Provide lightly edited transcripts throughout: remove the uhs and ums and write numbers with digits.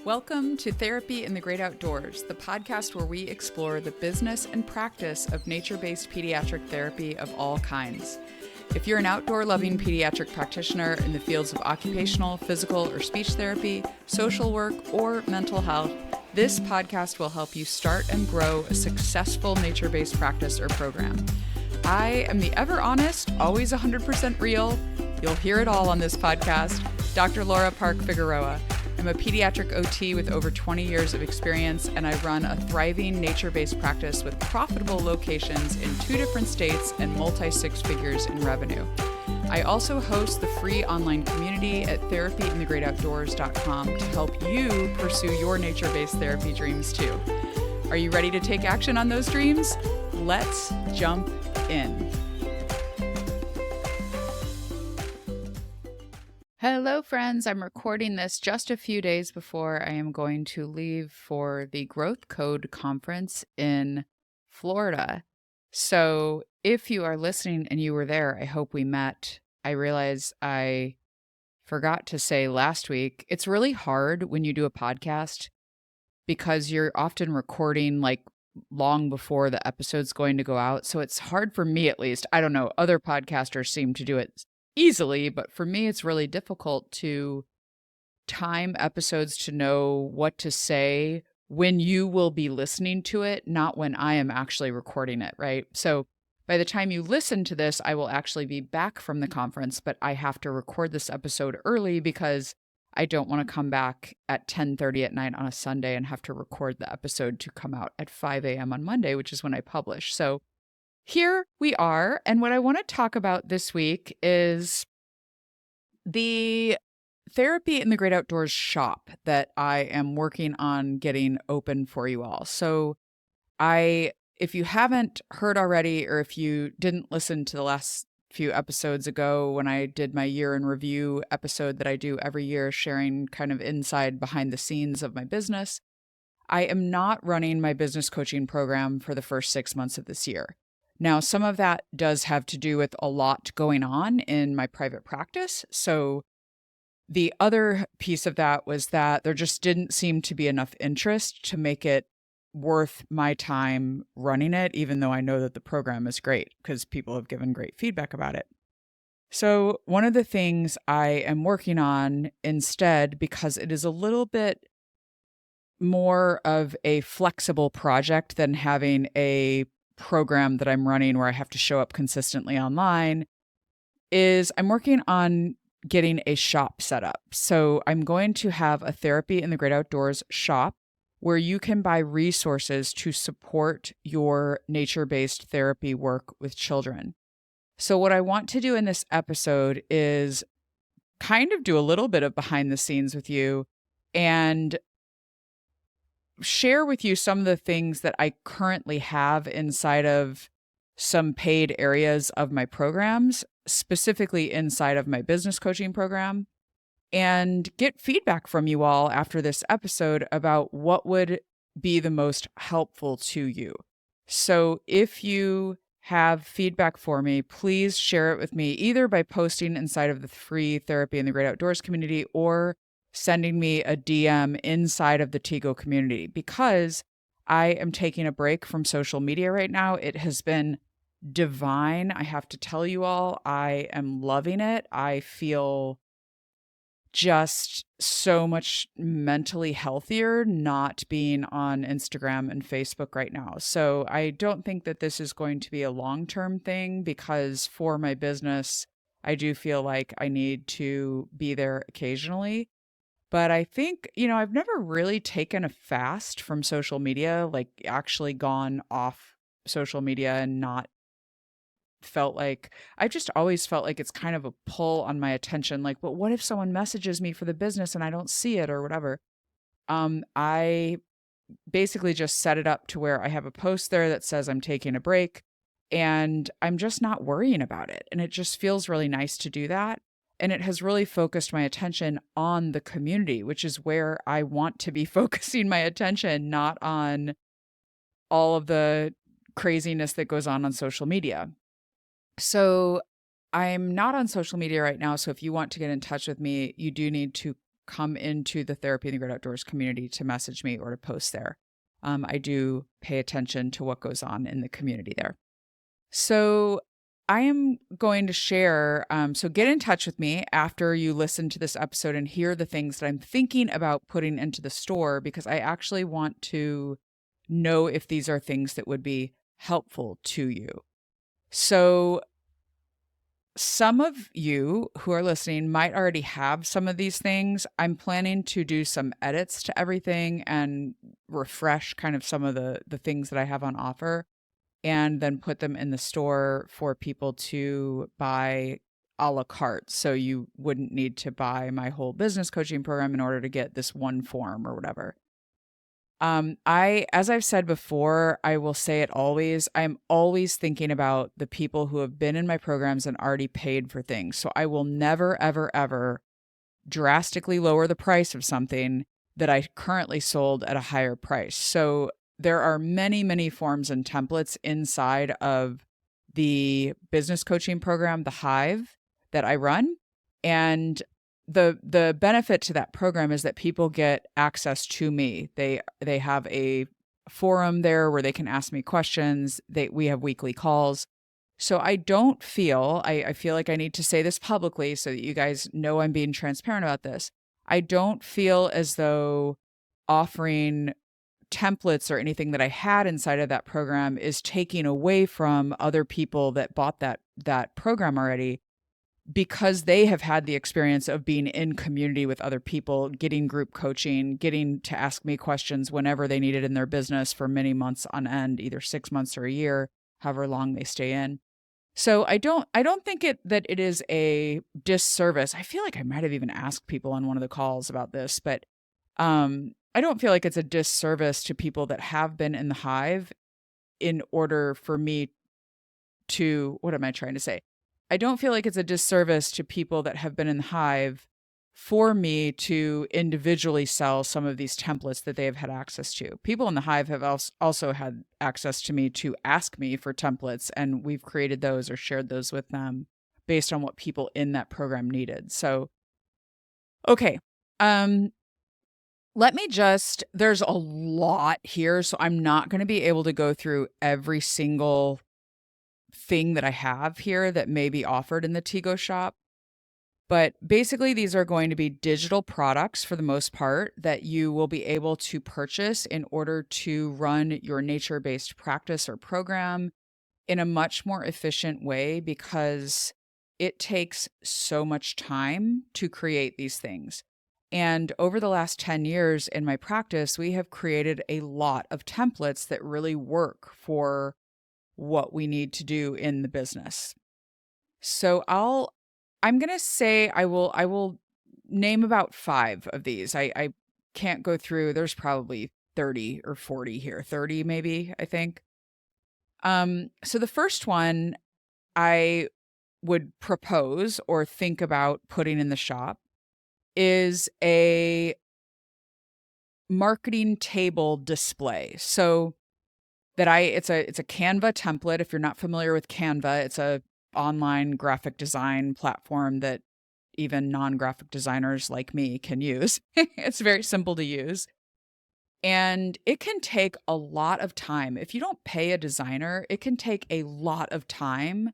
Welcome to Therapy in the Great Outdoors, the podcast where we explore the business and practice of nature-based pediatric therapy of all kinds. If you're an outdoor-loving pediatric practitioner in the fields of occupational, physical, or speech therapy, social work, or mental health, this podcast will help you start and grow a successful nature-based practice or program. I am the ever honest, always 100% real, you'll hear it all on this podcast, Dr. Laura Park Figueroa. I'm a pediatric OT with over 20 years of experience, and I run a thriving nature-based practice with profitable locations in 2 different states and multi-six figures in revenue. I also host the free online community at therapyinthegreatoutdoors.com to help you pursue your nature-based therapy dreams too. Are you ready to take action on those dreams? Let's jump in. Hello, friends. I'm recording this just a few days before I am going to leave for the Growth Code Conference in Florida. So if you are listening and you were there, I hope we met. I realize I forgot to say last week, it's really hard when you do a podcast because you're often recording like long before the episode's going to go out. So it's hard for me, at least. I don't know. Other podcasters seem to do it easily, but for me, it's really difficult to time episodes to know what to say when you will be listening to it, not when I am actually recording it, right? So by the time you listen to this, I will actually be back from the conference, but I have to record this episode early because I don't want to come back at 10:30 at night on a Sunday and have to record the episode to come out at 5 a.m. on Monday, which is when I publish. So here we are, and what I want to talk about this week is the Therapy in the Great Outdoors shop that I am working on getting open for you all. So if you haven't heard already, or if you didn't listen to the last few episodes ago when I did my year in review episode that I do every year, sharing kind of inside behind the scenes of my business, I am not running my business coaching program for the first 6 months of this year. Now, some of that does have to do with a lot going on in my private practice. So the other piece of that was that there just didn't seem to be enough interest to make it worth my time running it, even though I know that the program is great because people have given great feedback about it. So one of the things I am working on instead, because it is a little bit more of a flexible project than having a program that I'm running where I have to show up consistently online, is I'm working on getting a shop set up. So I'm going to have a Therapy in the Great Outdoors shop where you can buy resources to support your nature-based therapy work with children. So what I want to do in this episode is kind of do a little bit of behind the scenes with you and share with you some of the things that I currently have inside of some paid areas of my programs, specifically inside of my business coaching program, and get feedback from you all after this episode about what would be the most helpful to you. So if you have feedback for me, please share it with me either by posting inside of the free Therapy in the Great Outdoors community or sending me a DM inside of the Tigo community, because I am taking a break from social media right now. It has been divine. I have to tell you all, I am loving it. I feel just so much mentally healthier not being on Instagram and Facebook right now. So I don't think that this is going to be a long-term thing, because for my business, I do feel like I need to be there occasionally. But I think, I've never really taken a fast from social media, like actually gone off social media and not I've just always felt like it's kind of a pull on my attention. Like, but what if someone messages me for the business and I don't see it or whatever? I basically just set it up to where I have a post there that says I'm taking a break and I'm just not worrying about it. And it just feels really nice to do that. And it has really focused my attention on the community, which is where I want to be focusing my attention, not on all of the craziness that goes on social media. So I'm not on social media right now. So if you want to get in touch with me, you do need to come into the Therapy in the Great Outdoors community to message me or to post there. I do pay attention to what goes on in the community there. So I am going to share. So get in touch with me after you listen to this episode and hear the things that I'm thinking about putting into the store, because I actually want to know if these are things that would be helpful to you. So some of you who are listening might already have some of these things. I'm planning to do some edits to everything and refresh kind of some of the things that I have on offer, and then put them in the store for people to buy a la carte. So you wouldn't need to buy my whole business coaching program in order to get this one form or whatever. As I've said before, I will say it always, I'm always thinking about the people who have been in my programs and already paid for things. So I will never, ever, ever drastically lower the price of something that I currently sold at a higher price. So there are many, many forms and templates inside of the business coaching program, the Hive, that I run. And the benefit to that program is that people get access to me. They have a forum there where they can ask me questions. We have weekly calls. So I don't feel, I feel like I need to say this publicly so that you guys know I'm being transparent about this. I don't feel as though offering templates or anything that I had inside of that program is taking away from other people that bought that program already, because they have had the experience of being in community with other people, getting group coaching, getting to ask me questions whenever they need it in their business for many months on end, either 6 months or a year, however long they stay in. So I don't think that it is a disservice. I feel like I might have even asked people on one of the calls about this, but I don't feel like it's a disservice to people that have been in the Hive in order for me to, what am I trying to say? I don't feel like it's a disservice to people that have been in the Hive for me to individually sell some of these templates that they have had access to. People in the Hive have also had access to me to ask me for templates, and we've created those or shared those with them based on what people in that program needed. So, okay. There's a lot here, so I'm not going to be able to go through every single thing that I have here that may be offered in the Tigo shop. But basically, these are going to be digital products for the most part that you will be able to purchase in order to run your nature-based practice or program in a much more efficient way, because it takes so much time to create these things. And over the last 10 years in my practice, we have created a lot of templates that really work for what we need to do in the business. So I'm going to say I will name about 5 of these. I can't go through, there's probably 30 or 40 here, 30 maybe, I think. So the first one I would propose or think about putting in the shop is a marketing table display. So it's a Canva template. If you're not familiar with Canva, it's a online graphic design platform that even non-graphic designers like me can use. It's very simple to use. And it can take a lot of time. If you don't pay a designer, it can take a lot of time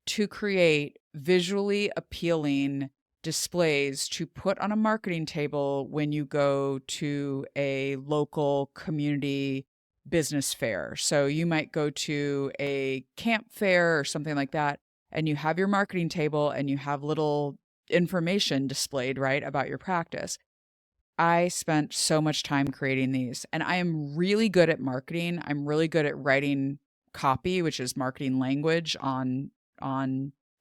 to create visually appealing displays to put on a marketing table when you go to a local community business fair. So you might go to a camp fair or something like that, and you have your marketing table and you have little information displayed, right, about your practice. I spent so much time creating these, and I am really good at marketing. I'm really good at writing copy, which is marketing language on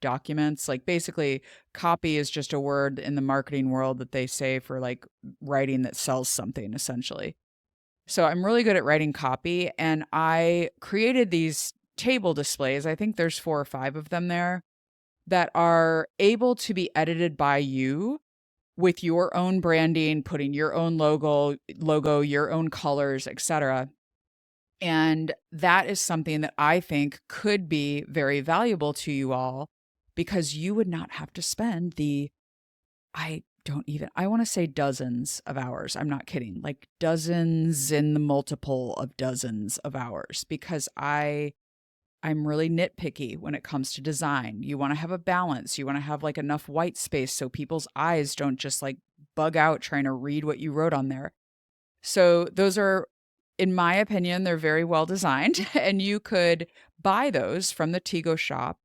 documents. Like, basically, copy is just a word in the marketing world that they say for like writing that sells something, essentially. So I'm really good at writing copy, and I created these table displays. I think there's 4 or 5 of them there that are able to be edited by you with your own branding, putting your own logo, your own colors, etc. And that is something that I think could be very valuable to you all, because you would not have to spend I I want to say dozens of hours. I'm not kidding. Like dozens in the multiple of dozens of hours, because I'm really nitpicky when it comes to design. You want to have a balance. You want to have like enough white space so people's eyes don't just like bug out trying to read what you wrote on there. So those are, in my opinion, they're very well designed, and you could buy those from the Tigo shop.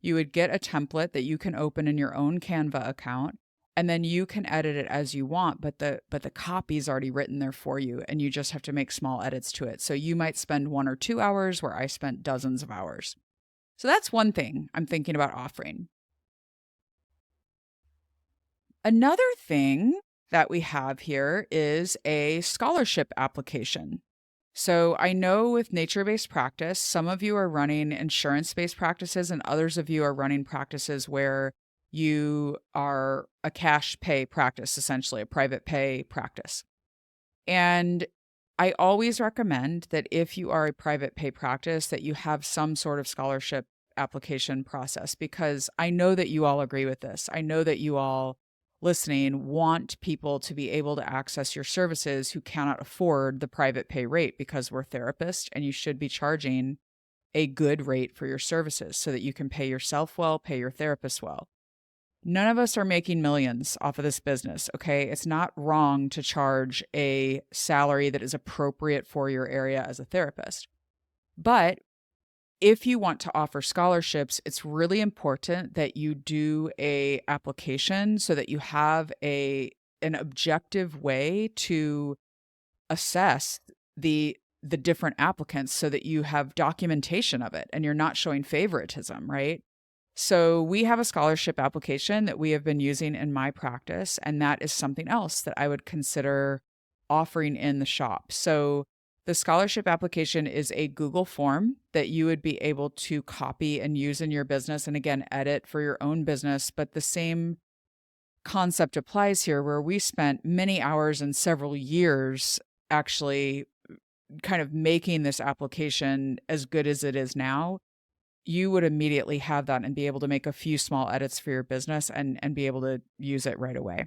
You would get a template that you can open in your own Canva account, and then you can edit it as you want, but the copy's already written there for you, and you just have to make small edits to it. So you might spend 1 or 2 hours where I spent dozens of hours. So that's one thing I'm thinking about offering. Another thing that we have here is a scholarship application. So I know with nature-based practice, some of you are running insurance-based practices and others of you are running practices where you are a cash pay practice, essentially a private pay practice. And I always recommend that if you are a private pay practice, that you have some sort of scholarship application process, because I know that you all agree with this. I know that you all listening want people to be able to access your services who cannot afford the private pay rate, because we're therapists and you should be charging a good rate for your services so that you can pay yourself well, pay your therapist well. None of us are making millions off of this business, okay? It's not wrong to charge a salary that is appropriate for your area as a therapist. But if you want to offer scholarships, it's really important that you do a application so that you have an objective way to assess the different applicants, so that you have documentation of it and you're not showing favoritism, right? So we have a scholarship application that we have been using in my practice, and that is something else that I would consider offering in the shop. So the scholarship application is a Google form that you would be able to copy and use in your business, and again, edit for your own business. But the same concept applies here, where we spent many hours and several years actually kind of making this application as good as it is now. You would immediately have that and be able to make a few small edits for your business and be able to use it right away.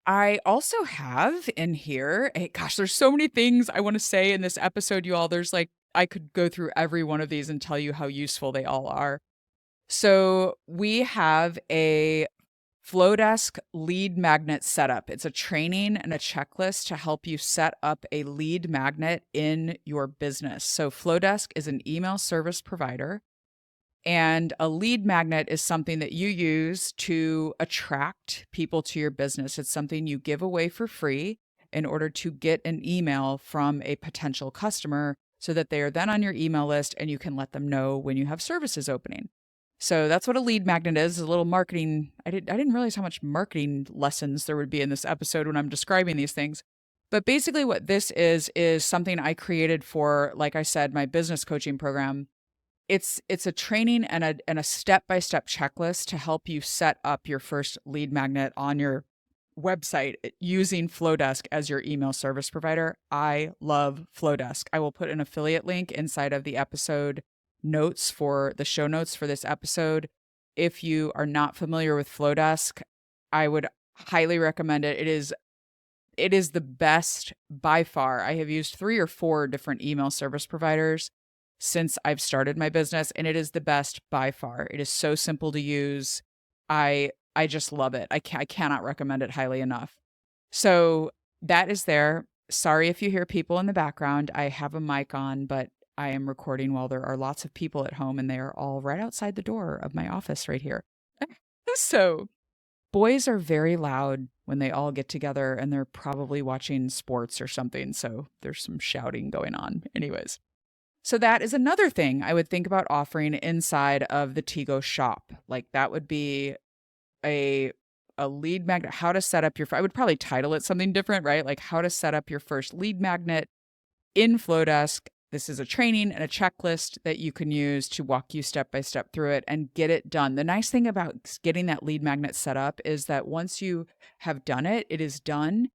I also have in here, gosh, there's so many things I want to say in this episode, you all. There's like, I could go through every one of these and tell you how useful they all are. So we have a Flowdesk lead magnet setup. It's a training and a checklist to help you set up a lead magnet in your business. So Flowdesk is an email service provider, and a lead magnet is something that you use to attract people to your business. It's something you give away for free in order to get an email from a potential customer so that they are then on your email list and you can let them know when you have services opening. So that's what a lead magnet is, a little marketing. I didn't realize how much marketing lessons there would be in this episode when I'm describing these things. But basically what this is something I created for, like I said, my business coaching program. It's a training and a step-by-step checklist to help you set up your first lead magnet on your website using Flowdesk as your email service provider. I love Flowdesk. I will put an affiliate link inside of the episode notes for the show notes for this episode. If you are not familiar with Flowdesk, I would highly recommend it. It is the best by far. I have used 3 or 4 different email service providers since I've started my business, and it is the best by far. It is so simple to use. I just love it. I cannot recommend it highly enough. So that is there. Sorry if you hear people in the background. I have a mic on, but I am recording while there are lots of people at home, and they are all right outside the door of my office right here. So boys are very loud when they all get together, and they're probably watching sports or something. So there's some shouting going on. Anyways. So that is another thing I would think about offering inside of the Tigo shop. Like that would be a lead magnet, how to set up I would probably title it something different, right? Like how to set up your first lead magnet in Flowdesk. This is a training and a checklist that you can use to walk you step by step through it and get it done. The nice thing about getting that lead magnet set up is that once you have done it, it is done.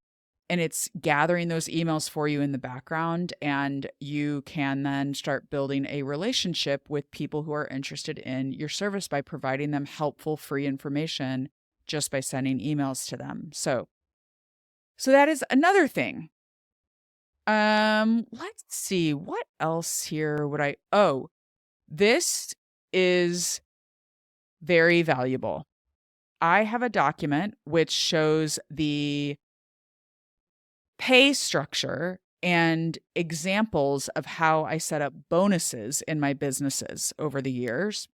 And it's gathering those emails for you in the background, and you can then start building a relationship with people who are interested in your service by providing them helpful, free information just by sending emails to them. So that is another thing. Let's see, what else here would this is very valuable. I have a document which shows the pay structure and examples of how I set up bonuses in my businesses over the years.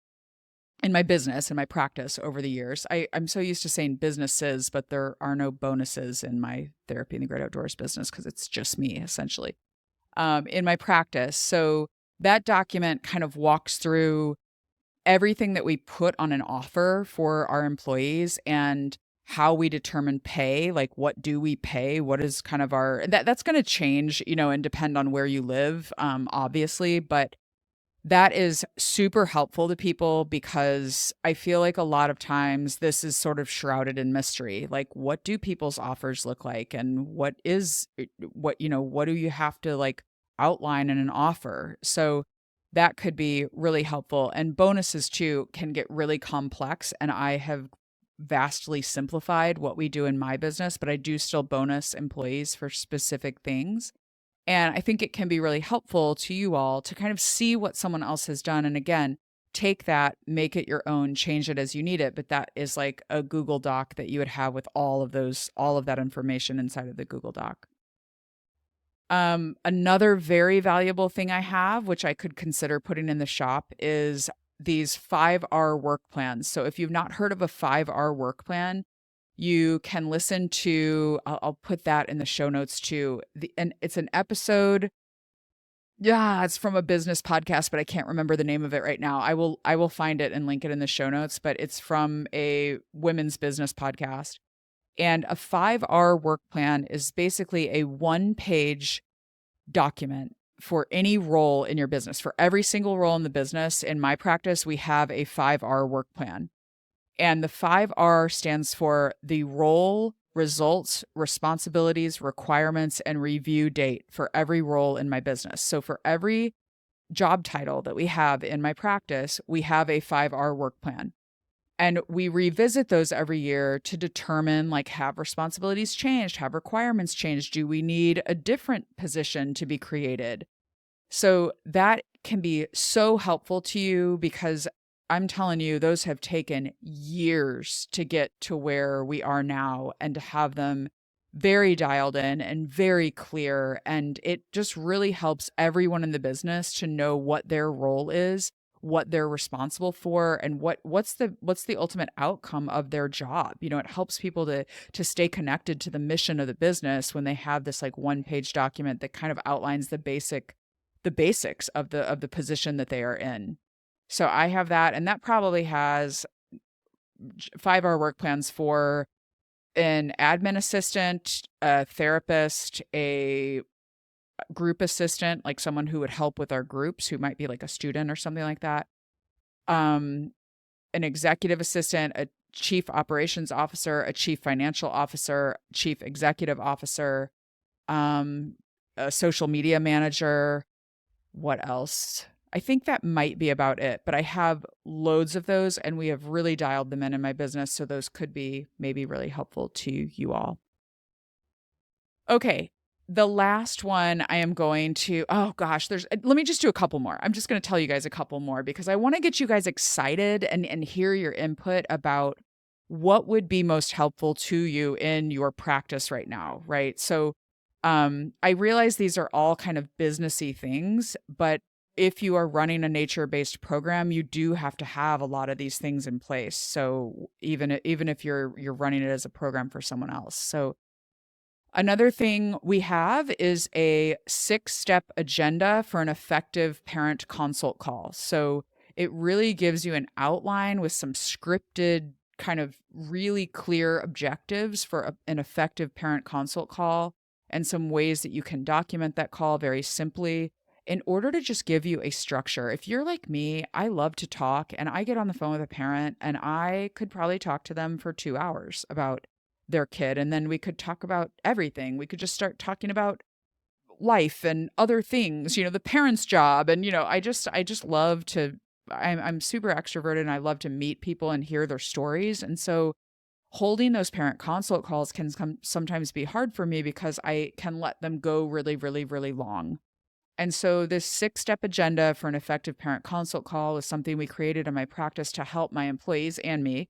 In my business, in my practice over the years. I'm so used to saying businesses, but there are no bonuses in my Therapy in the Great Outdoors business because it's just me, essentially, in my practice. So that document kind of walks through everything that we put on an offer for our employees and how we determine pay. Like, what do we pay? What is kind of that's going to change, and depend on where you live, obviously, but that is super helpful to people because I feel like a lot of times this is sort of shrouded in mystery. Like, what do people's offers look like? And what do you have to like outline in an offer? So that could be really helpful. And bonuses too can get really complex. And I have vastly simplified what we do in my business, but I do still bonus employees for specific things. And I think it can be really helpful to you all to kind of see what someone else has done. And again, take that, make it your own, change it as you need it. But that is like a Google Doc that you would have with all of that information inside of the Google Doc. Another very valuable thing I have, which I could consider putting in the shop, is these 5R work plans. So if you've not heard of a 5R work plan, you can listen to, I'll put that in the show notes too. And it's an episode. Yeah, it's from a business podcast, but I can't remember the name of it right now. I will find it and link it in the show notes, but it's from a women's business podcast. And a 5R work plan is basically a 1-page document for any role in your business. For every single role in the business, in my practice, we have a 5R work plan. And the 5R stands for the role, results, responsibilities, requirements, and review date for every role in my business. So for every job title that we have in my practice, we have a 5R work plan. And we revisit those every year to determine, like, have responsibilities changed? Have requirements changed? Do we need a different position to be created? So that can be so helpful to you because I'm telling you, those have taken years to get to where we are now and to have them very dialed in and very clear. And it just really helps everyone in the business to know what their role is, what they're responsible for, and what's the ultimate outcome of their job. It helps people to stay connected to the mission of the business when they have this like 1-page document that kind of outlines the basics of the position that they are in. So I have that, and that probably has 5R work plans for an admin assistant, a therapist, a group assistant, like someone who would help with our groups, who might be like a student or something like that. An executive assistant, a chief operations officer, a chief financial officer, chief executive officer, a social media manager. What else? I think that might be about it, but I have loads of those and we have really dialed them in my business. So those could be maybe really helpful to you all. Okay. The last one I am going to, let me just do a couple more. I'm just going to tell you guys a couple more because I want to get you guys excited and hear your input about what would be most helpful to you in your practice right now, right? So I realize these are all kind of businessy things, but if you are running a nature-based program, you do have to have a lot of these things in place. So even if you're running it as a program for someone else. So another thing we have is a 6-step agenda for an effective parent consult call. So it really gives you an outline with some scripted, kind of really clear objectives for an effective parent consult call and some ways that you can document that call very simply in order to just give you a structure. If you're like me, I love to talk and I get on the phone with a parent and I could probably talk to them for 2 hours about their kid. And then we could talk about everything. We could just start talking about life and other things, the parent's job. And, I just love to, I'm super extroverted and I love to meet people and hear their stories. And so holding those parent consult calls can sometimes be hard for me because I can let them go really, really, really long. And so this 6-step agenda for an effective parent consult call is something we created in my practice to help my employees and me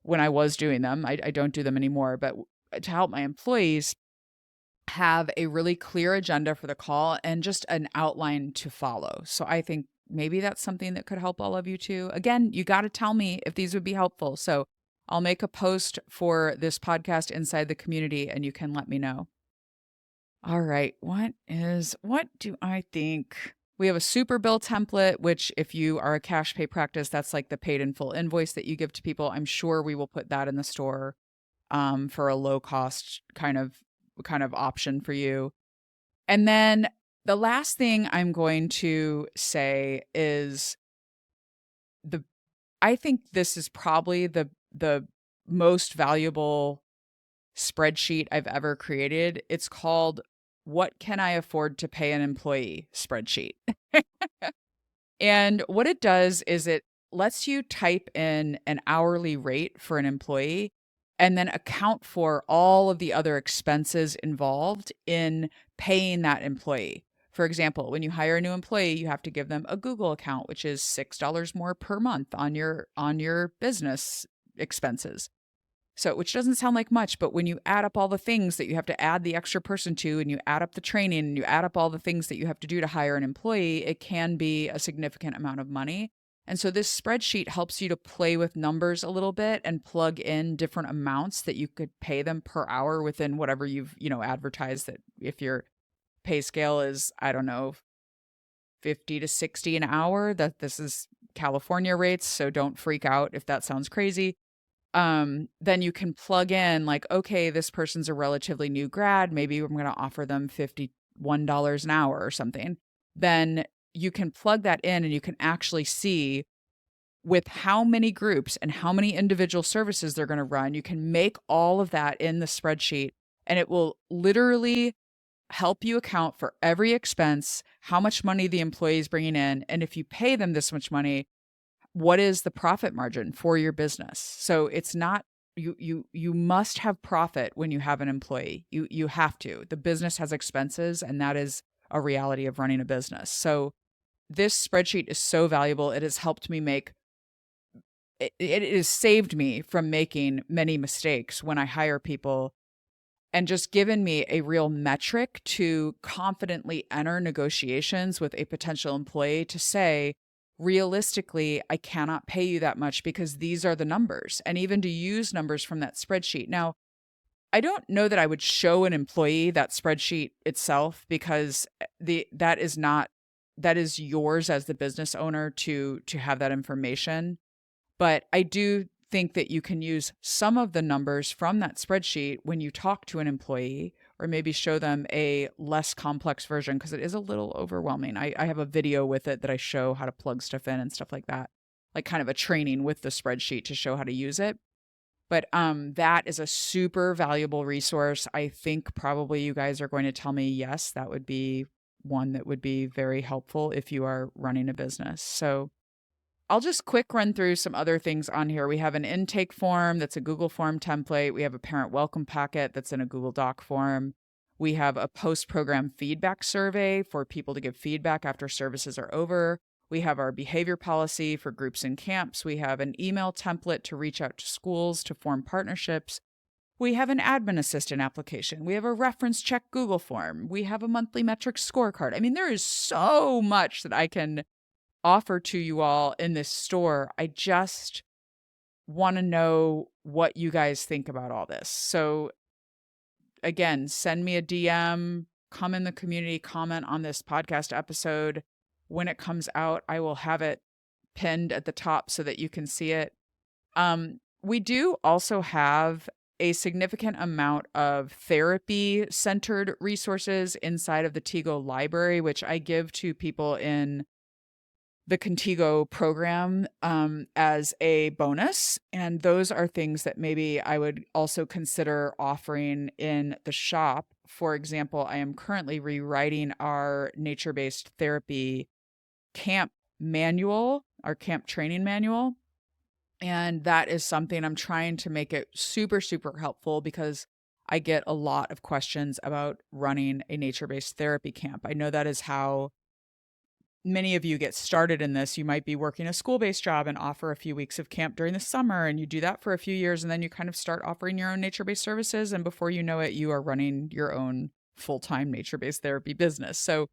when I was doing them. I don't do them anymore, but to help my employees have a really clear agenda for the call and just an outline to follow. So I think maybe that's something that could help all of you too. Again, you got to tell me if these would be helpful. So I'll make a post for this podcast inside the community and you can let me know. All right. What do I think? We have a super bill template, which if you are a cash pay practice, that's like the paid in full invoice that you give to people. I'm sure we will put that in the store for a low cost kind of option for you. And then the last thing I'm going to say is I think this is probably the most valuable spreadsheet I've ever created. It's called What Can I Afford to Pay an Employee spreadsheet. And what it does is it lets you type in an hourly rate for an employee and then account for all of the other expenses involved in paying that employee. For example, when you hire a new employee, you have to give them a Google account, which is $6 more per month on your business expenses. So, which doesn't sound like much, but when you add up all the things that you have to add the extra person to, and you add up the training, and you add up all the things that you have to do to hire an employee, it can be a significant amount of money. And so this spreadsheet helps you to play with numbers a little bit and plug in different amounts that you could pay them per hour within whatever you've, advertised. That if your pay scale is, I don't know, 50 to 60 an hour, that this is California rates, so don't freak out if that sounds crazy. Then you can plug in like, okay, this person's a relatively new grad. Maybe I'm going to offer them $51 an hour or something. Then you can plug that in and you can actually see with how many groups and how many individual services they're going to run. You can make all of that in the spreadsheet and it will literally help you account for every expense, how much money the employee is bringing in. And if you pay them this much money, what is the profit margin for your business? So it's not you must have profit when you have an employee. You have to. The business has expenses, and that is a reality of running a business. So this spreadsheet is so valuable. It has helped me it has saved me from making many mistakes when I hire people and just given me a real metric to confidently enter negotiations with a potential employee to say, realistically, I cannot pay you that much because these are the numbers, and even to use numbers from that spreadsheet. Now, I don't know that I would show an employee that spreadsheet itself because that is yours as the business owner to have that information. But I do think that you can use some of the numbers from that spreadsheet when you talk to an employee, or maybe show them a less complex version because it is a little overwhelming. I have a video with it that I show how to plug stuff in and stuff like that, like kind of a training with the spreadsheet to show how to use it. But that is a super valuable resource. I think probably you guys are going to tell me, yes, that would be one that would be very helpful if you are running a business. So I'll just quick run through some other things on here. We have an intake form that's a Google form template. We have a parent welcome packet that's in a Google Doc form. We have a post-program feedback survey for people to give feedback after services are over. We have our behavior policy for groups and camps. We have an email template to reach out to schools to form partnerships. We have an admin assistant application. We have a reference check Google form. We have a monthly metrics scorecard. I mean, there is so much that I can offer to you all in this store. I just want to know what you guys think about all this. So again, send me a DM, come in the community, comment on this podcast episode. When it comes out, I will have it pinned at the top so that you can see it. We do also have a significant amount of therapy-centered resources inside of the Tigo library, which I give to people in the Contigo program as a bonus. And those are things that maybe I would also consider offering in the shop. For example, I am currently rewriting our nature-based therapy camp manual, our camp training manual. And that is something I'm trying to make it super, super helpful because I get a lot of questions about running a nature-based therapy camp. I know that is how many of you get started in this. You might be working a school-based job and offer a few weeks of camp during the summer, and you do that for a few years, and then you kind of start offering your own nature-based services. And before you know it, you are running your own full-time nature-based therapy business. So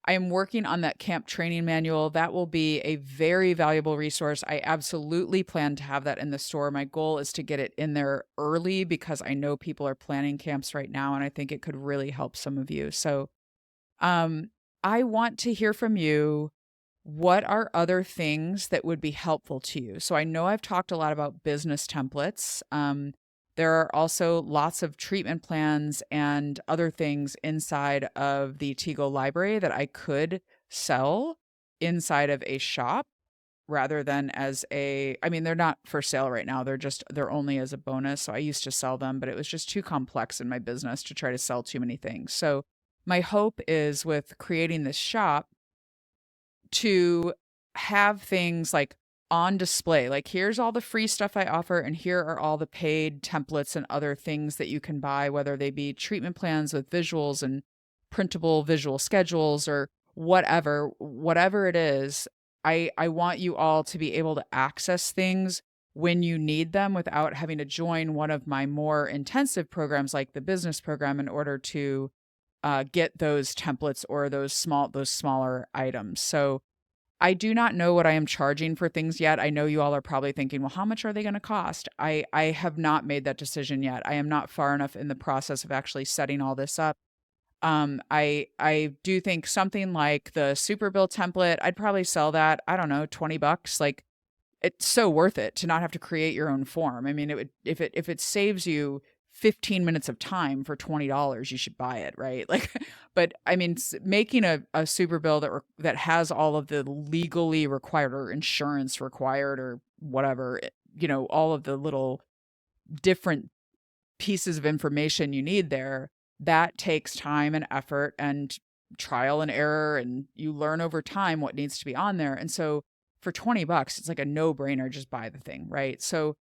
I am working on that camp training manual. That will be a very valuable resource. I absolutely plan to have that in the store. My goal is to get it in there early because I know people are planning camps right now, and I think it could really help some of you. So, um, I want to hear from you. What are other things that would be helpful to you? So I know I've talked a lot about business templates. There are also lots of treatment plans and other things inside of the Tigo library that I could sell inside of a shop rather than as I mean, they're not for sale right now. They're only as a bonus. So I used to sell them, but it was just too complex in my business to try to sell too many things. So my hope is with creating this shop to have things like on display. Like, here's all the free stuff I offer, and here are all the paid templates and other things that you can buy, whether they be treatment plans with visuals and printable visual schedules or whatever it is. I want you all to be able to access things when you need them without having to join one of my more intensive programs like the business program in order to get those templates or those smaller items. So I do not know what I am charging for things yet. I know you all are probably thinking, well, how much are they going to cost? I have not made that decision yet. I am not far enough in the process of actually setting all this up. I do think something like the Super Bill template, I'd probably sell that, I don't know, $20. Like, it's so worth it to not have to create your own form. I mean, it would if it saves you 15 minutes of time for $20, you should buy it, right? Like, but I mean, making a super bill that has all of the legally required or insurance required or whatever, all of the little different pieces of information you need there, that takes time and effort and trial and error, and you learn over time what needs to be on there. And so for $20, it's like a no-brainer, just buy the thing, right? So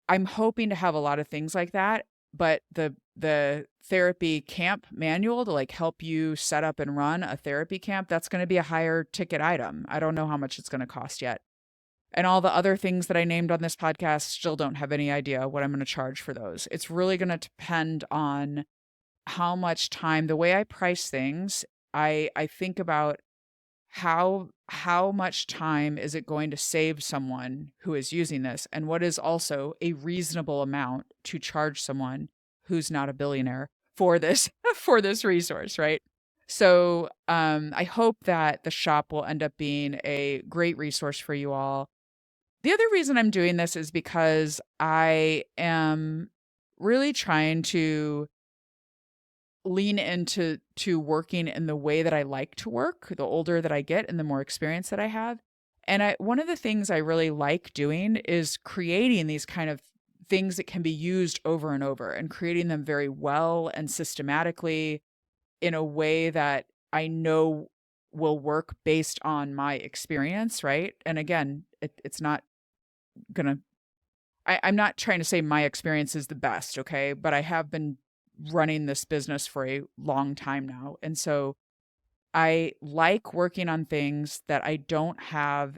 I'm hoping to have a lot of things like that, but the therapy camp manual to like help you set up and run a therapy camp, that's going to be a higher ticket item. I don't know how much it's going to cost yet. And all the other things that I named on this podcast, still don't have any idea what I'm going to charge for those. It's really going to depend on how much time. The way I price things, I think about how much time is it going to save someone who is using this, and what is also a reasonable amount to charge someone who's not a billionaire for this for this resource, right? So I hope that the shop will end up being a great resource for you all. The other reason I'm doing this is because I am really trying to lean into working in the way that I like to work, the older that I get and the more experience that I have. And one of the things I really like doing is creating these kind of things that can be used over and over and creating them very well and systematically in a way that I know will work based on my experience, right? And again, it's not gonna I'm not trying to say my experience is the best, okay? But I have been running this business for a long time now. And so I like working on things that I don't have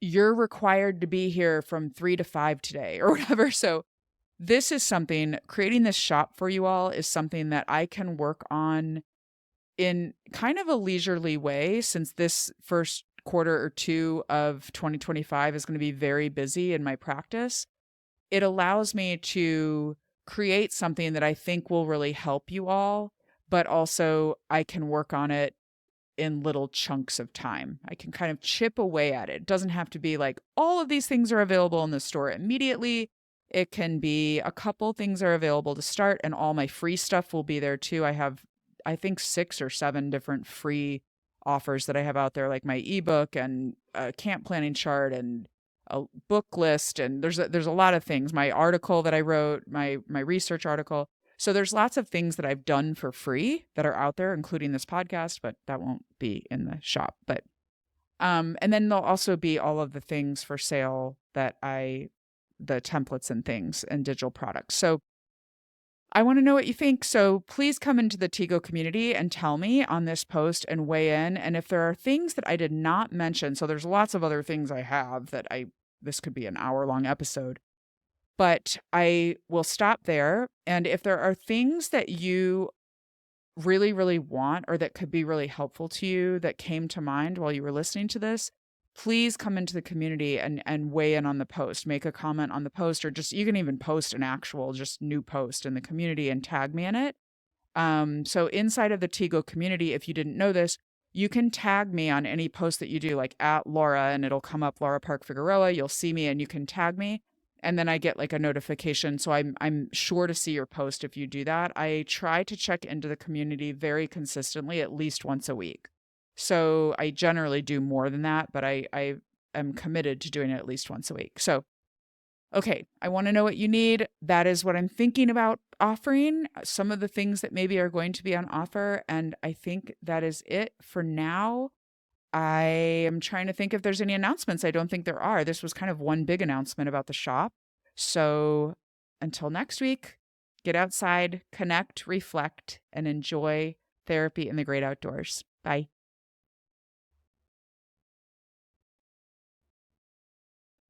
you're required to be here from 3 to 5 today or whatever. So this is something, creating this shop for you all is something that I can work on in kind of a leisurely way, since this first quarter or two of 2025 is going to be very busy in my practice. It allows me to create something that I think will really help you all, but also I can work on it in little chunks of time. I can kind of chip away at it. It doesn't have to be like all of these things are available in the store immediately. It can be a couple things are available to start, and all my free stuff will be there too. I have, I think, 6 or 7 different free offers that I have out there, like my ebook and a camp planning chart and a book list, and there's a lot of things. My article that I wrote, my research article. So there's lots of things that I've done for free that are out there, including this podcast, but that won't be in the shop. But And then there'll also be all of the things for sale the templates and things and digital products. So I want to know what you think. So please come into the Tigo community and tell me on this post and weigh in. And if there are things that I did not mention, so there's lots of other things I have this could be an hour-long episode, but I will stop there. And if there are things that you really, really want or that could be really helpful to you that came to mind while you were listening to this, please come into the community and weigh in on the post, make a comment on the post, or just you can even post an actual just new post in the community and tag me in it. So inside of the Tigo community, if you didn't know this, you can tag me on any post that you do, like at Laura, and it'll come up Laura Park Figueroa. You'll see me and you can tag me. And then I get like a notification. So I'm sure to see your post if you do that. I try to check into the community very consistently, at least once a week. So I generally do more than that, but I am committed to doing it at least once a week. So, okay, I want to know what you need. That is what I'm thinking about offering, some of the things that maybe are going to be on offer. And I think that is it for now. I am trying to think if there's any announcements. I don't think there are. This was kind of one big announcement about the shop. So until next week, get outside, connect, reflect, and enjoy therapy in the great outdoors. Bye.